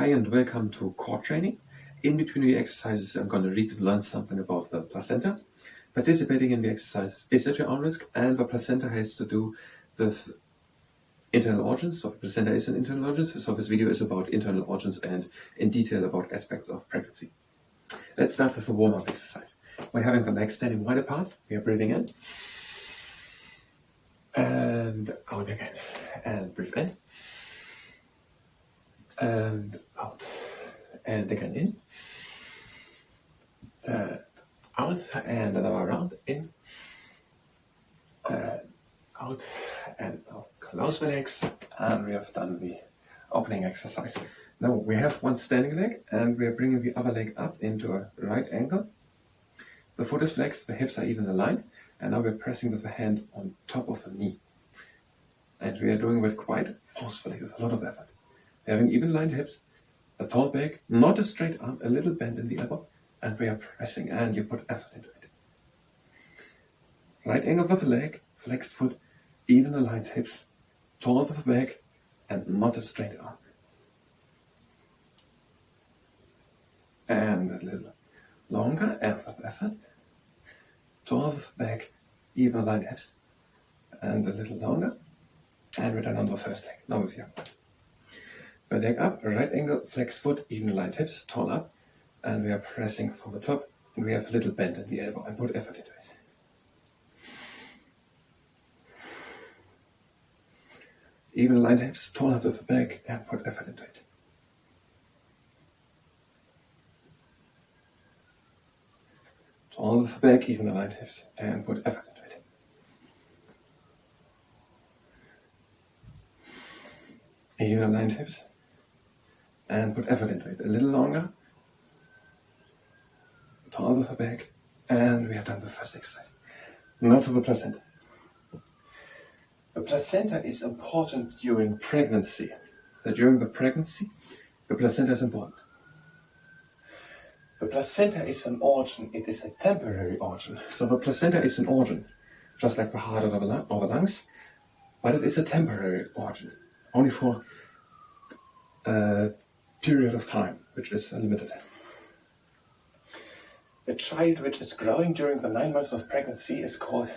Hi and welcome to core training. In between the exercises I'm going to read and learn something about the placenta. Participating in the exercises is at your own risk, and the placenta has to do with internal organs. So the placenta is an internal organ, so this video is about internal organs and in detail about aspects of pregnancy. Let's start with a warm-up exercise. We're having the legs standing wide apart. We are breathing in and out again, and breathe in and out, and again in and out, and another round in and out and out. Close the legs, and we have done the opening exercise. Now we have one standing leg, and we are bringing the other leg up into a right angle. The foot is flexed, the hips are even aligned, and now we're pressing with the hand on top of the knee. And we are doing it quite forcefully with a lot of effort. Having even lined hips, a tall back, not a straight arm, a little bend in the elbow, and we are pressing, and you put effort into it. Right angle with the leg, flexed foot, even aligned hips, tall with the back, and not a straight arm. And a little longer, and with effort, tall with the back, even aligned hips, and a little longer, and return on the first leg. Now with your the leg up, right angle, flexed foot, even aligned hips, tall up, and we are pressing from the top, and we have a little bend in the elbow, and put effort into it. Even aligned hips, tall up with the back, and put effort into it. Tall with the back, even aligned hips, and put effort into it. Even aligned hips, and put effort into it. A little longer, tall with the back, and we have done the first exercise. Now to the placenta. The placenta is important during pregnancy. During the pregnancy, the placenta is important. The placenta is an organ. It is a temporary organ. So the placenta is an organ, just like the heart or the lungs, but it is a temporary organ, only for a period of time, which is limited. The child which is growing during the 9 months of pregnancy is called,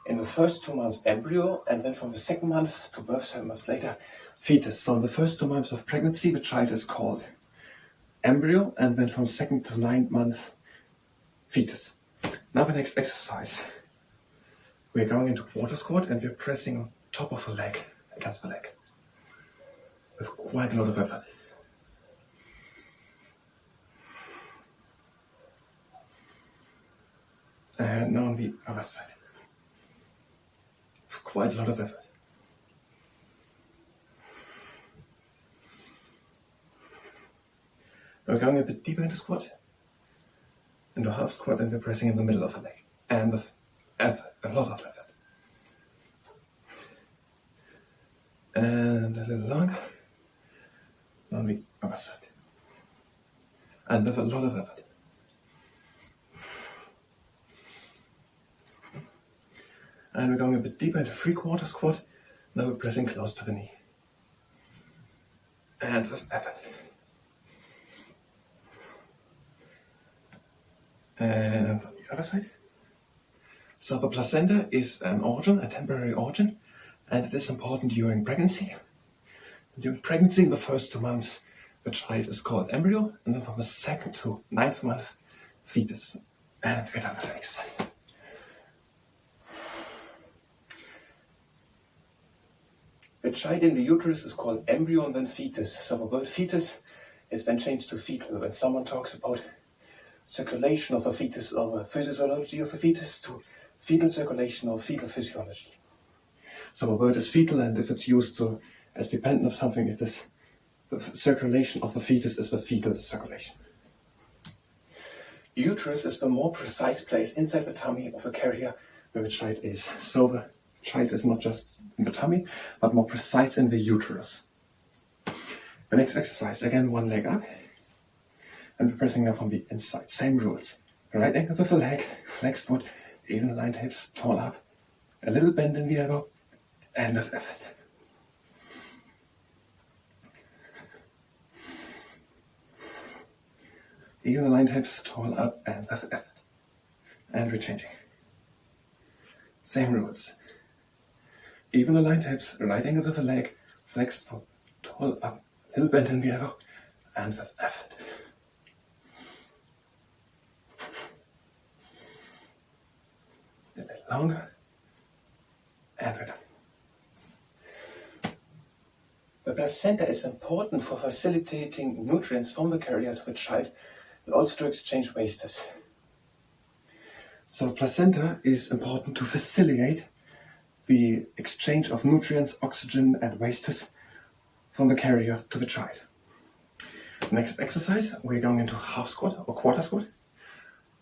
in the first 2 months, embryo, and then from the second month to birth 7 months later, fetus. So in the first 2 months of pregnancy, the child is called embryo, and then from 2nd to 9th month, fetus. Now the next exercise. We're going into quarter squat, and we're pressing on top of the leg, against the leg, with quite a lot of effort. And now on the other side. Quite a lot of effort. We're going a bit deeper into squat, into half squat, and we're pressing in the middle of the leg. And with effort, a lot of effort. And a little longer on the other side. And with a lot of effort. And we're going a bit deeper into 3/4 squat. Now we're pressing close to the knee. And with effort. And on the other side. So the placenta is an organ, a temporary organ, and it is important during pregnancy. During pregnancy, in the first 2 months, the child is called embryo, and then from the 2nd to 9th month, fetus. And we're done with the exercise. The child in the uterus is called embryo and then fetus. So the word fetus is then changed to fetal when someone talks about circulation of a fetus or the physiology of a fetus to fetal circulation or fetal physiology. So the word is fetal, and if it's used as dependent of something, it is the circulation of the fetus is the fetal circulation. The uterus is the more precise place inside the tummy of a carrier where the child is. So the child is not just in the tummy, but more precise in the uterus. The next exercise, again, one leg up, and we're pressing now from the inside. Same rules. Right angle with the leg, flexed foot, even aligned hips, tall up, a little bend in the elbow, and with effort. even aligned hips, tall up and with effort. And we're changing. Same rules. Even aligned hips, right angle with the leg, flexed for tall up, little bend in the elbow, and with effort. A little longer, and we're done. The placenta is important for facilitating nutrients from the carrier to the child and also to exchange wastes. So placenta is important to facilitate the exchange of nutrients, oxygen and wastes from the carrier to the child. Next exercise, we're going into half squat or quarter squat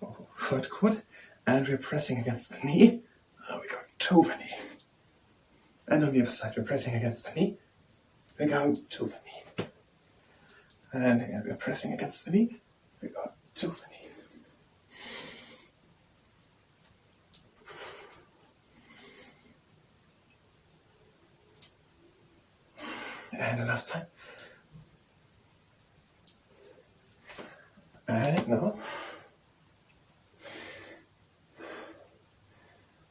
or third squat, and we're pressing against the knee. We're going to the knee. And on the other side, we're pressing against the knee. We're going to the knee. And again, we're pressing against the knee. We're going to the knee. And the last time. And now.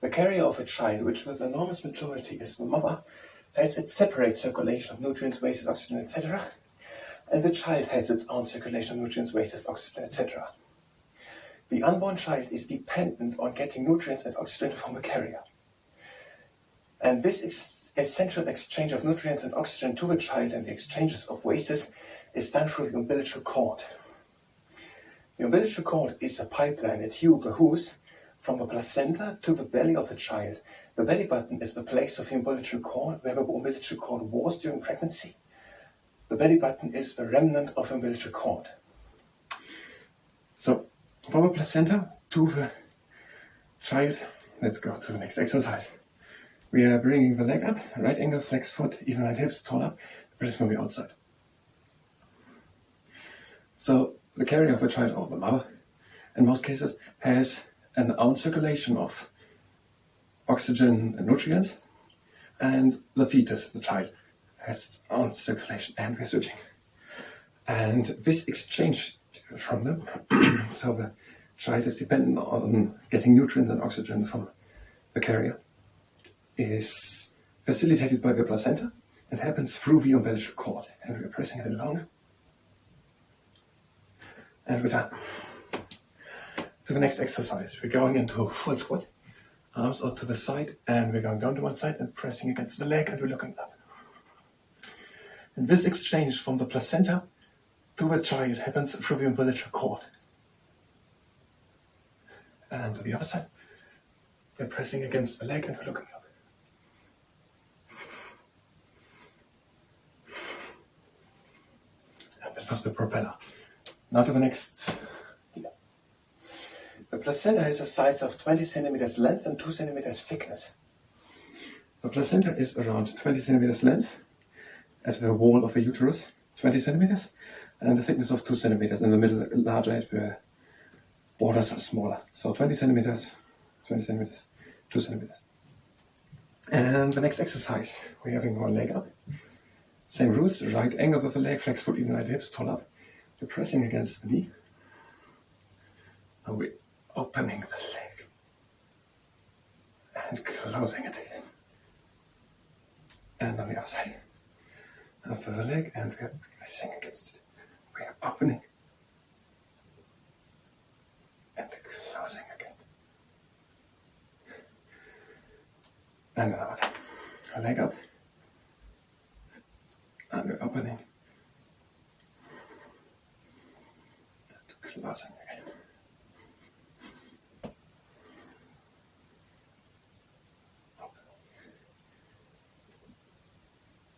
The carrier of a child, which with enormous majority is the mother, has its separate circulation of nutrients, wastes, oxygen, etc. And the child has its own circulation of nutrients, wastes, oxygen, etc. The unborn child is dependent on getting nutrients and oxygen from the carrier. And this essential exchange of nutrients and oxygen to the child and the exchanges of wastes is done through the umbilical cord. The umbilical cord is a pipeline, a tube, a hose, from the placenta to the belly of the child. The belly button is the place of the umbilical cord, where the umbilical cord was during pregnancy. The belly button is the remnant of the umbilical cord. So, from the placenta to the child, let's go to the next exercise. We are bringing the leg up, right angle, flex foot, even right hips, tall up, press from the outside. So, the carrier of the child, or the mother, in most cases, has an own circulation of oxygen and nutrients, and the fetus, the child, has its own circulation, and we're switching. And this exchange from them, so the child is dependent on getting nutrients and oxygen from the carrier, is facilitated by the placenta and happens through the umbilical cord. And we're pressing it longer. And we're done. To the next exercise, we're going into full squat, arms out to the side, and we're going down to one side and pressing against the leg, and we're looking up. And this exchange from the placenta to the child happens through the umbilical cord. And to the other side, we're pressing against the leg and we're looking up. And that was the propeller. Now to the next. The placenta has a size of 20 centimeters length and 2 centimeters thickness. The placenta is around 20 centimeters length at the wall of the uterus, 20 centimeters, and the thickness of 2 centimeters, in the middle larger at the borders are smaller. So 20 centimeters, 2 centimeters. And the next exercise, we're having our leg up. Same rules, right angle of the leg, flex foot, even right hips, tall up. We're pressing against the knee. And we're opening the leg and closing it again. And on the other side, up for the leg, and we're pressing against it. We are opening and closing again. And another time. Our leg up, and we're opening and closing again.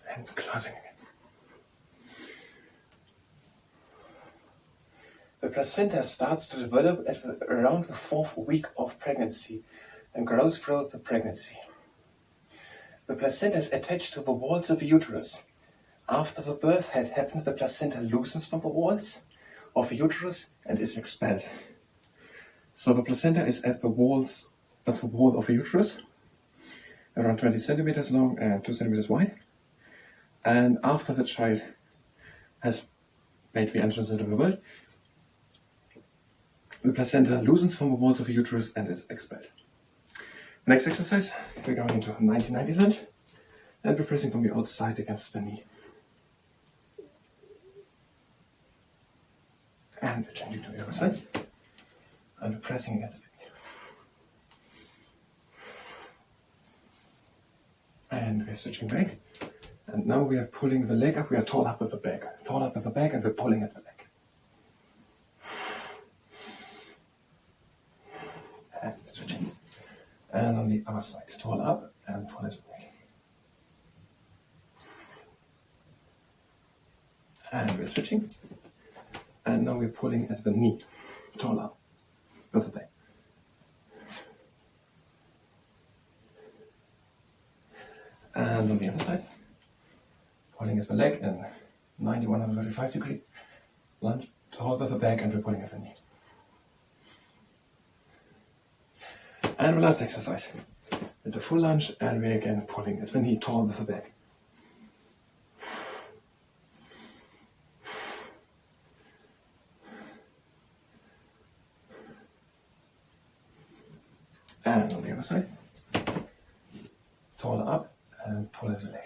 And closing again. The placenta starts to develop around the 4th week of pregnancy and grows throughout the pregnancy. The placenta is attached to the walls of the uterus. After the birth had happened, the placenta loosens from the walls of the uterus and is expelled. So the placenta is at the wall of the uterus, around 20 centimeters long and 2 centimeters wide. And after the child has made the entrance into the world, the placenta loosens from the walls of the uterus and is expelled. Next exercise, we're going into a 90-90 lunge, and we're pressing from the outside against the knee. And we're changing to the other side, and we're pressing against the knee. And we're switching back, and now we are pulling the leg up. We are tall up with the back, and we're pulling at the leg. And we're switching. And on the other side, tall up and pull it away. And we're switching. And now we're pulling at the knee, tall up with the back. And on the other side, pulling at the leg in 90-135 degree lunge, tall with the back, and we're pulling at the knee. And the last exercise, into full lunge, and we're again pulling at the knee, tall with the back. And on the other side, tall up and pull at the leg.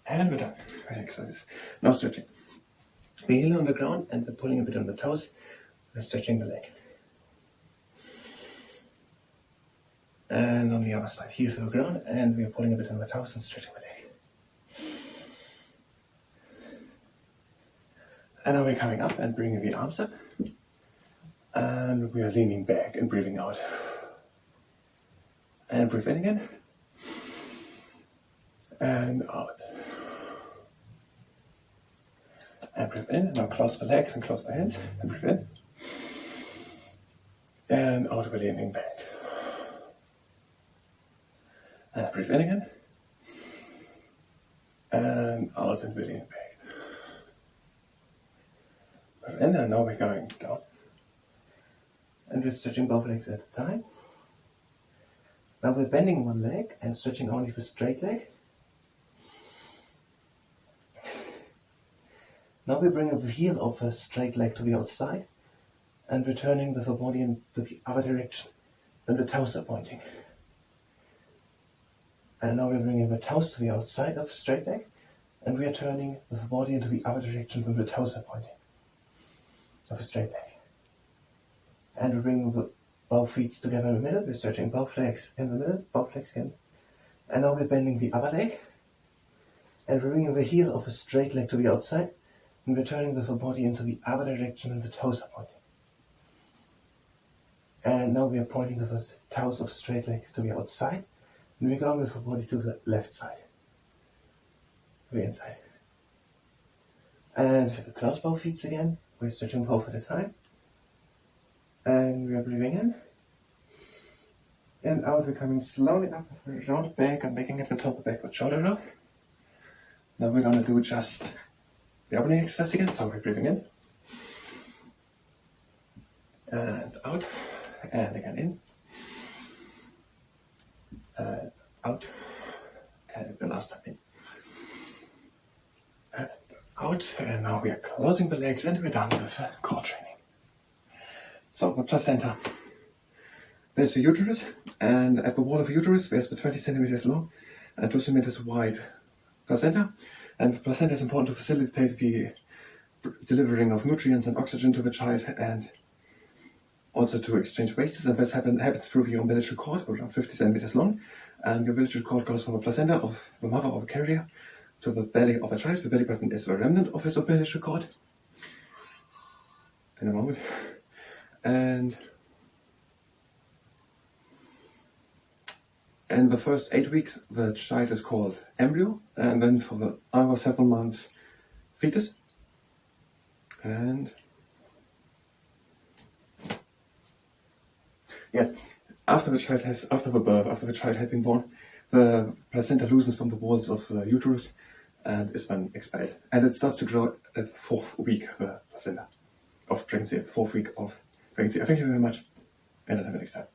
And we're done with exercises. Now stretching. The heel on the ground, and we're pulling a bit on the toes. We're stretching the leg. And on the other side, heel to the ground, and we're pulling a bit on the toes and stretching the leg. And now we're coming up and bringing the arms up. And we are leaning back and breathing out. And breathe in again. And out. And breathe in, and now close the legs and close my hands, and breathe in. And out, we're leaning back. And breathe in again. And out, and we're leaning back. Breathe in, and now we're going down. And we're stretching both legs at a time. Now we're bending one leg and stretching only the straight leg. Now we bring the heel of the straight leg to the outside and returning with the body in the other direction. Then the toes are pointing. And now we're bringing the toes to the outside of the straight leg and we are turning with the body into the other direction when the toes are pointing of the straight leg. And we're bringing the both feet together in the middle. We're stretching both legs in the middle, both legs in. And now we're bending the other leg and we're bringing the heel of the straight leg to the outside and returning with the body into the other direction when the toes are pointing. And now we are pointing with the toes of straight leg to the outside, and we're going with the body to the left side, to the inside. And close both feet again, we're stretching both at a time. And we are breathing in. And out, we're coming slowly up, around the back and making it the top of the backward shoulder roll. Now we're going to do just the opening exercise again, so we're breathing in, and out, and again in, and out, and the last time in, and out, and now we are closing the legs and we're done with core training. So the placenta, there's the uterus, and at the wall of the uterus there's the 20 centimeters long and 2 centimeters wide placenta. And the placenta is important to facilitate the delivering of nutrients and oxygen to the child and also to exchange wastes. And this happens through the umbilical cord, around 50 centimeters long. And the umbilical cord goes from the placenta of the mother or the carrier to the belly of a child. The belly button is the remnant of this umbilical cord. In a moment. And in the first 8 weeks, the child is called embryo, and then for the other 7 months, fetus. And yes, after the child had been born, the placenta loosens from the walls of the uterus and is then expelled. And it starts to grow at the 4th week, the placenta of pregnancy, 4th week of pregnancy. Thank you very much, and until next time.